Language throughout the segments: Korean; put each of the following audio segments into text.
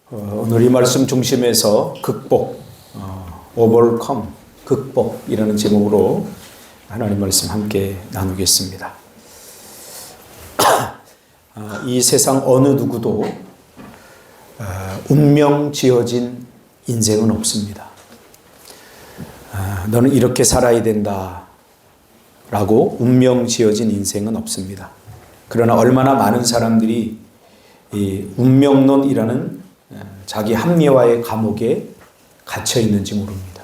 오늘 이 말씀 중심에서 극복, overcome, 극복이라는 제목으로 하나님 말씀 함께 나누겠습니다. 이 세상 어느 누구도 운명 지어진 인생은 없습니다. 너는 이렇게 살아야 된다 라고 운명 지어진 인생은 없습니다. 그러나 얼마나 많은 사람들이 이 운명론이라는 자기 합리화의 감옥에 갇혀 있는지 모릅니다.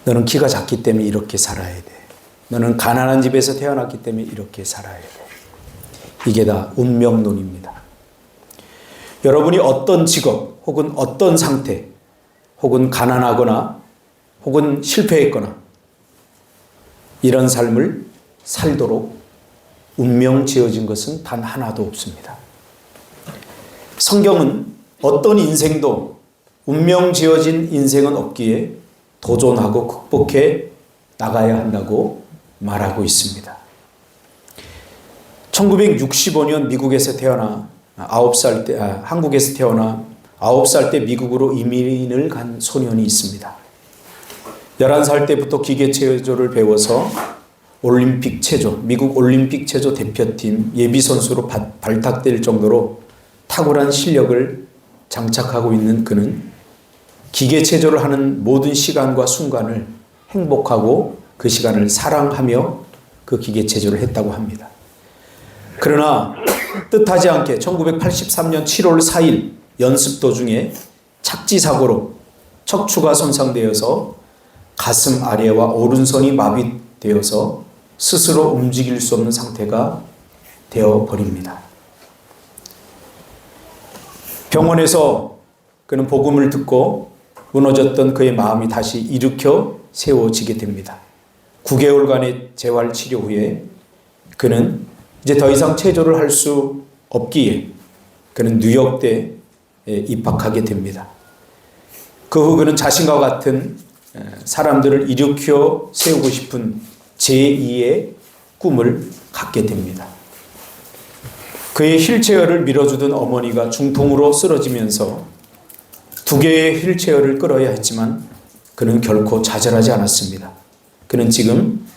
너는 키가 작기 때문에 이렇게 살아야 돼. 너는 가난한 집에서 태어났기 때문에 이렇게 살아야 돼. 이게 다 운명론입니다. 여러분이 어떤 직업 혹은 어떤 상태 혹은 가난하거나 혹은 실패했거나 이런 삶을 살도록 운명 지어진 것은 단 하나도 없습니다. 성경은 어떤 인생도 운명 지어진 인생은 없기에 도전하고 극복해 나가야 한다고 말하고 있습니다. 1965년 미국에서 태어나 9살 때, 한국에서 태어나 9살 때 미국으로 이민을 간 소년이 있습니다. 11살 때부터 기계체조를 배워서 올림픽 체조, 미국 올림픽 체조 대표팀 예비선수로 발탁될 정도로 탁월한 실력을 장착하고 있는 그는 기계체조를 하는 모든 시간과 순간을 행복하고 그 시간을 사랑하며 그 기계체조를 했다고 합니다. 그러나 뜻하지 않게 1983년 7월 4일 연습 도중에 착지 사고로 척추가 손상되어서 가슴 아래와 오른손이 마비되어서 스스로 움직일 수 없는 상태가 되어버립니다. 병원에서 그는 복음을 듣고 무너졌던 그의 마음이 다시 일으켜 세워지게 됩니다. 9개월간의 재활치료 후에 그는 이제 더 이상 체조를 할 수 없기에 그는 뉴욕대에 입학하게 됩니다. 그 후 그는 자신과 같은 사람들을 일으켜 세우고 싶은 제2의 꿈을 갖게 됩니다. 그의 휠체어를 밀어주던 어머니가 중풍으로 쓰러지면서 2개의 휠체어를 끌어야 했지만 그는 결코 좌절하지 않았습니다. 그는 지금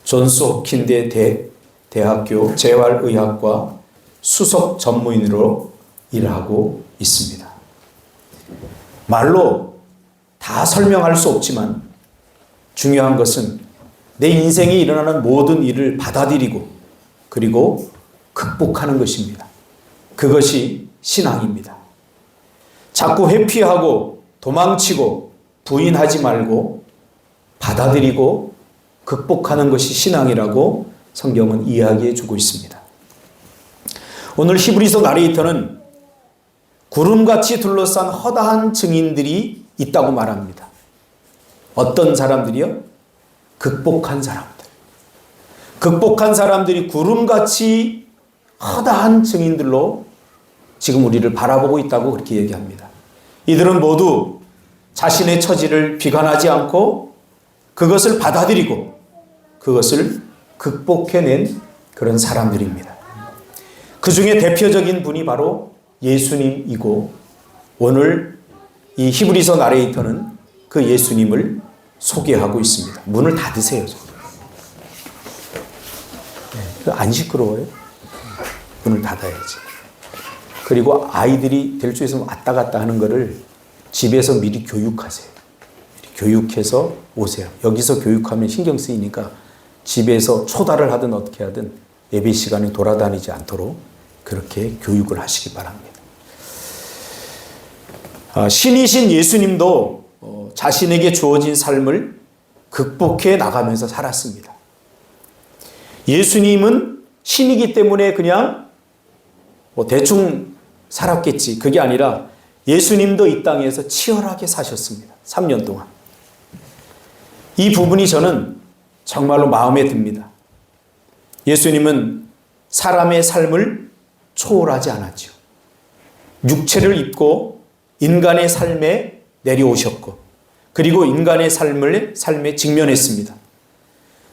존스 홉킨대 대학교 재활의학과 수석 전문의로 일하고 있습니다. 말로 다 설명할 수 없지만 중요한 것은 내 인생에 일어나는 모든 일을 받아들이고 그리고 극복하는 것입니다. 그것이 신앙입니다. 자꾸 회피하고 도망치고 부인하지 말고 받아들이고 극복하는 것이 신앙이라고 성경은 이야기해 주고 있습니다. 오늘 히브리서 나레이터는 구름같이 둘러싼 허다한 증인들이 있다고 말합니다. 어떤 사람들이요? 극복한 사람들. 극복한 사람들이 구름같이 허다한 증인들로 지금 우리를 바라보고 있다고 그렇게 얘기합니다. 이들은 모두 자신의 처지를 비관하지 않고 그것을 받아들이고 그것을 극복해낸 그런 사람들입니다. 그 중에 대표적인 분이 바로 예수님이고 오늘 이 히브리서 나레이터는 그 예수님을 소개하고 있습니다. 문을 닫으세요. 안 시끄러워요? 문을 닫아야지. 그리고 아이들이 될 수 있으면 왔다 갔다 하는 거를 집에서 미리 교육하세요. 교육해서 오세요. 여기서 교육하면 신경 쓰이니까 집에서 초달을 하든 어떻게 하든 예배 시간에 돌아다니지 않도록 그렇게 교육을 하시기 바랍니다. 신이신 예수님도 자신에게 주어진 삶을 극복해 나가면서 살았습니다. 예수님은 신이기 때문에 그냥 대충 살았겠지. 그게 아니라 예수님도 이 땅에서 치열하게 사셨습니다. 3년 동안. 이 부분이 저는 정말로 마음에 듭니다. 예수님은 사람의 삶을 초월하지 않았죠. 육체를 입고 인간의 삶에 내려오셨고 그리고 인간의 삶에 직면했습니다.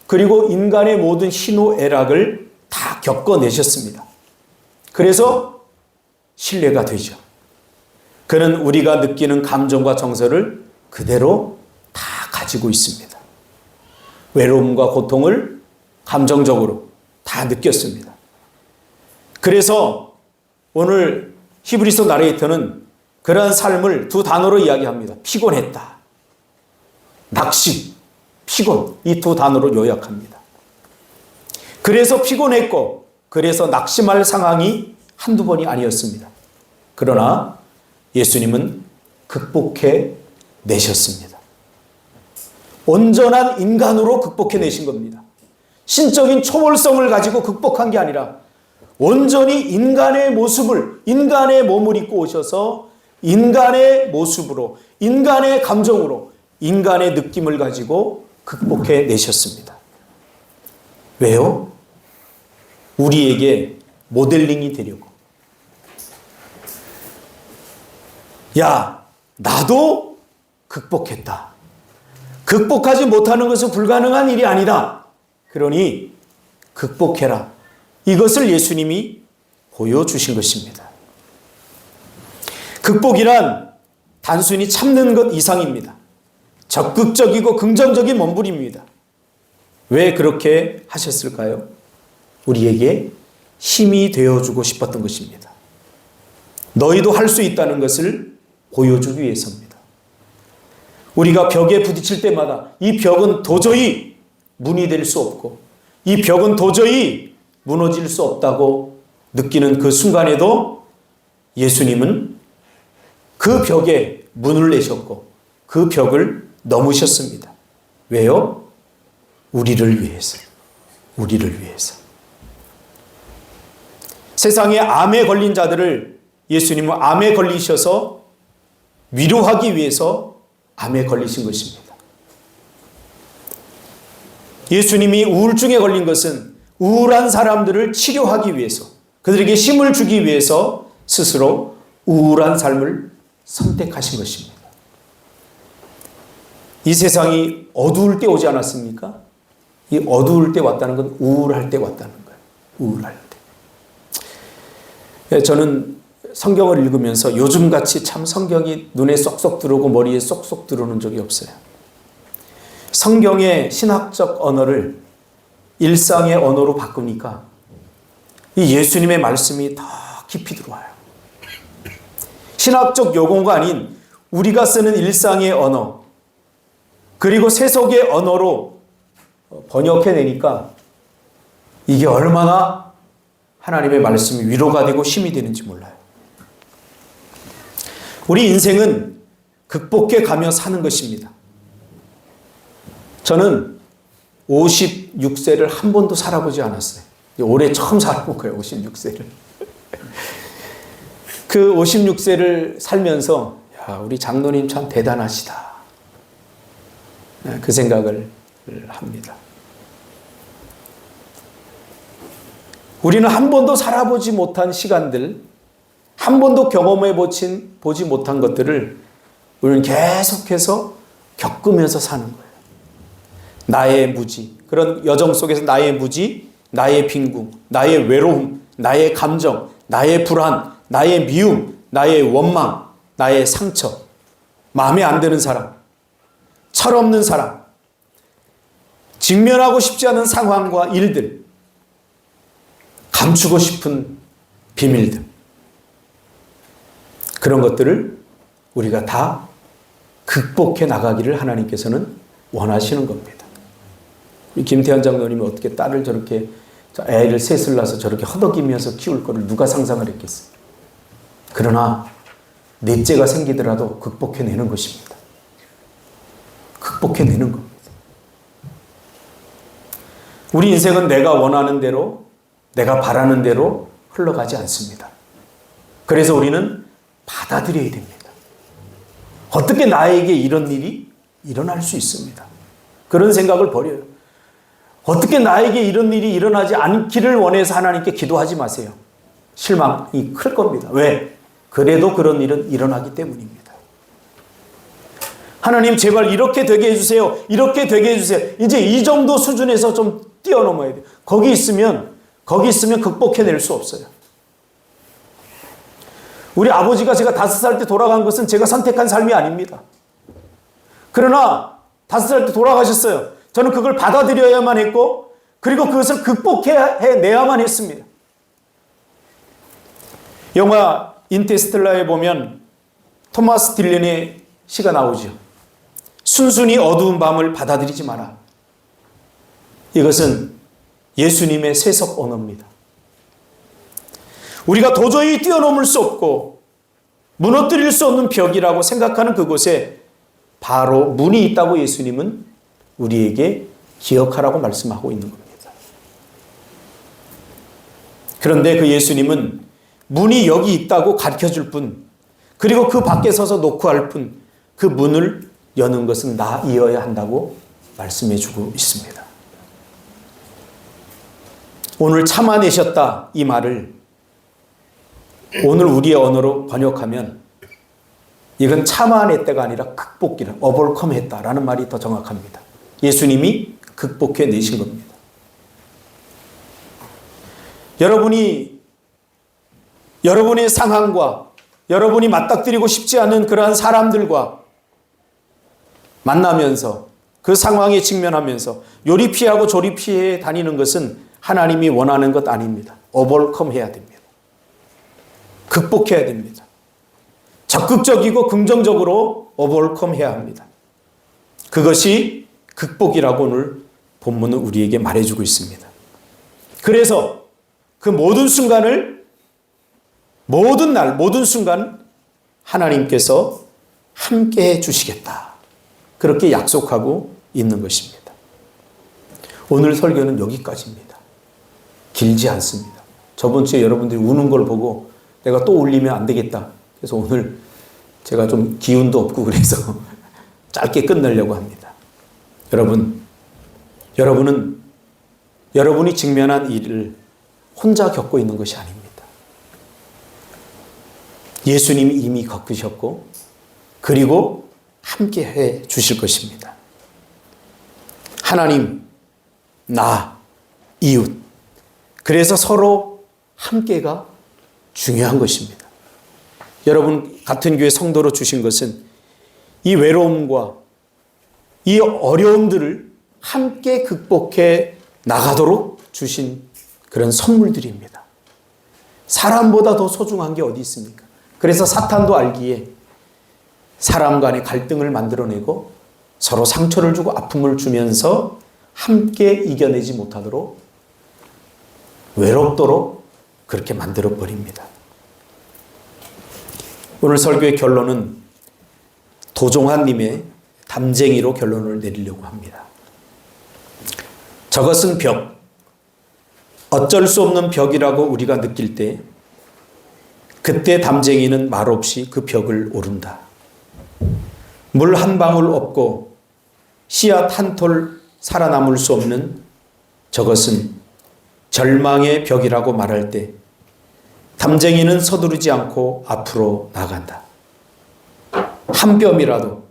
그리고 인간의 모든 희노애락을 다 겪어내셨습니다. 그래서 신뢰가 되죠. 그는 우리가 느끼는 감정과 정서를 그대로 다 가지고 있습니다. 외로움과 고통을 감정적으로 다 느꼈습니다. 그래서 오늘 히브리서 나레이터는 그러한 삶을 두 단어로 이야기합니다. 피곤했다. 낙심, 피곤, 이 두 단어로 요약합니다. 그래서 피곤했고 그래서 낙심할 상황이 한두 번이 아니었습니다. 그러나 예수님은 극복해 내셨습니다. 온전한 인간으로 극복해 내신 겁니다. 신적인 초월성을 가지고 극복한 게 아니라 온전히 인간의 모습을, 인간의 몸을 입고 오셔서 인간의 모습으로, 인간의 감정으로, 인간의 느낌을 가지고 극복해 내셨습니다. 왜요? 우리에게 모델링이 되려고. 야, 나도 극복했다. 극복하지 못하는 것은 불가능한 일이 아니다. 그러니 극복해라. 이것을 예수님이 보여주신 것입니다. 극복이란 단순히 참는 것 이상입니다. 적극적이고 긍정적인 몸부림입니다. 왜 그렇게 하셨을까요? 우리에게 힘이 되어주고 싶었던 것입니다. 너희도 할 수 있다는 것을 보여주기 위해서입니다. 우리가 벽에 부딪힐 때마다 이 벽은 도저히 문이 될 수 없고 이 벽은 도저히 무너질 수 없다고 느끼는 그 순간에도 예수님은 그 벽에 문을 내셨고 그 벽을 넘으셨습니다. 왜요? 우리를 위해서. 우리를 위해서. 세상에 암에 걸린 자들을 예수님은 암에 걸리셔서 위로하기 위해서 암에 걸리신 것입니다. 예수님이 우울증에 걸린 것은 우울한 사람들을 치료하기 위해서, 그들에게 힘을 주기 위해서 스스로 우울한 삶을 선택하신 것입니다. 이 세상이 어두울 때 오지 않았습니까? 이 어두울 때 왔다는 건 우울할 때 왔다는 거예요. 우울할 때. 저는 성경을 읽으면서 요즘같이 참 성경이 눈에 쏙쏙 들어오고 머리에 쏙쏙 들어오는 적이 없어요. 성경의 신학적 언어를 일상의 언어로 바꾸니까 이 예수님의 말씀이 더 깊이 들어와요. 신학적 용어가 아닌 우리가 쓰는 일상의 언어 그리고 세속의 언어로 번역해내니까 이게 얼마나 하나님의 말씀이 위로가 되고 힘이 되는지 몰라요. 우리 인생은 극복해 가며 사는 것입니다. 저는 56세를 한 번도 살아보지 않았어요. 올해 처음 살아본 거예요. 56세를. 그 56세를 살면서 야, 우리 장로님 참 대단하시다. 그 생각을 합니다. 우리는 한 번도 살아보지 못한 시간들, 한 번도 경험해 보지 못한 것들을 우리는 계속해서 겪으면서 사는 거예요. 나의 무지, 그런 여정 속에서 나의 무지, 나의 빈궁, 나의 외로움, 나의 감정, 나의 불안, 나의 미움, 나의 원망, 나의 상처, 마음에 안 드는 사람, 철없는 사람, 직면하고 싶지 않은 상황과 일들, 감추고 싶은 비밀들, 그런 것들을 우리가 다 극복해 나가기를 하나님께서는 원하시는 겁니다. 김태현 장로님이 어떻게 딸을 저렇게 애를 셋을 낳아서 저렇게 허덕이면서 키울 거를 누가 상상을 했겠어요. 그러나 넷째가 생기더라도 극복해내는 것입니다. 극복해내는 겁니다. 우리 인생은 내가 원하는 대로, 내가 바라는 대로 흘러가지 않습니다. 그래서 우리는 받아들여야 됩니다. 어떻게 나에게 이런 일이 일어날 수 있습니다. 그런 생각을 버려요. 어떻게 나에게 이런 일이 일어나지 않기를 원해서 하나님께 기도하지 마세요. 실망이 클 겁니다. 왜? 그래도 그런 일은 일어나기 때문입니다. 하나님 제발 이렇게 되게 해주세요. 이렇게 되게 해주세요. 이제 이 정도 수준에서 좀 뛰어넘어야 돼요. 거기 있으면 극복해낼 수 없어요. 우리 아버지가 제가 5살 때 돌아간 것은 제가 선택한 삶이 아닙니다. 그러나 5살 때 돌아가셨어요. 저는 그걸 받아들여야만 했고 그리고 그것을 극복해내야만 했습니다. 영화 인터스텔라에 보면 토마스 딜런의 시가 나오죠. 순순히 어두운 밤을 받아들이지 마라. 이것은 예수님의 세속 언어입니다. 우리가 도저히 뛰어넘을 수 없고 무너뜨릴 수 없는 벽이라고 생각하는 그곳에 바로 문이 있다고 예수님은 우리에게 기억하라고 말씀하고 있는 겁니다. 그런데 그 예수님은 문이 여기 있다고 가르쳐줄 뿐, 그리고 그 밖에 서서 노크할 뿐, 그 문을 여는 것은 나이어야 한다고 말씀해 주고 있습니다. 오늘 참아내셨다 이 말을 오늘 우리의 언어로 번역하면 이건 참아냈다가 아니라 극복이라, overcome 했다라는 말이 더 정확합니다. 예수님이 극복해내신 겁니다. 여러분의 상황과 여러분이 맞닥뜨리고 싶지 않은 그러한 사람들과 만나면서 그 상황에 직면하면서 요리 피하고 조리 피해 다니는 것은 하나님이 원하는 것 아닙니다. overcome 해야 됩니다. 극복해야 됩니다. 적극적이고 긍정적으로 overcome 해야 합니다. 그것이 극복이라고 오늘 본문은 우리에게 말해주고 있습니다. 그래서 그 모든 순간을, 모든 날, 모든 순간 하나님께서 함께 해 주시겠다. 그렇게 약속하고 있는 것입니다. 오늘 설교는 여기까지입니다. 길지 않습니다. 저번 주에 여러분들이 우는 걸 보고 내가 또 울리면 안 되겠다. 그래서 오늘 제가 좀 기운도 없고 그래서 짧게 끝내려고 합니다. 여러분은 여러분이 직면한 일을 혼자 겪고 있는 것이 아닙니다. 예수님이 이미 겪으셨고 그리고 함께 해 주실 것입니다. 하나님, 나, 이웃. 그래서 서로 함께가 중요한 것입니다. 여러분 같은 교회 성도로 주신 것은 이 외로움과 이 어려움들을 함께 극복해 나가도록 주신 그런 선물들입니다. 사람보다 더 소중한 게 어디 있습니까? 그래서 사탄도 알기에 사람 간의 갈등을 만들어내고 서로 상처를 주고 아픔을 주면서 함께 이겨내지 못하도록 외롭도록 그렇게 만들어 버립니다. 오늘 설교의 결론은 도종환님의 담쟁이로 결론을 내리려고 합니다. 저것은 벽, 어쩔 수 없는 벽이라고 우리가 느낄 때 그때 담쟁이는 말없이 그 벽을 오른다. 물 한 방울 없고 씨앗 한 톨 살아남을 수 없는 저것은 절망의 벽이라고 말할 때 담쟁이는 서두르지 않고 앞으로 나간다. 한 뼘이라도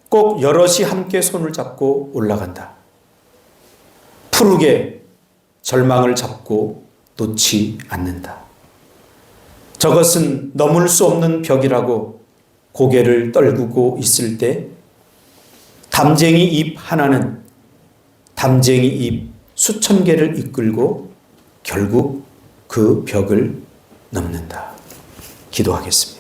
꼭 여럿이 함께 손을 잡고 올라간다. 푸르게 절망을 잡고 놓지 않는다. 저것은 넘을 수 없는 벽이라고 고개를 떨구고 있을 때 담쟁이 잎 하나는 담쟁이 잎 수천 개를 이끌고 결국 그 벽을 넘는다. 기도하겠습니다.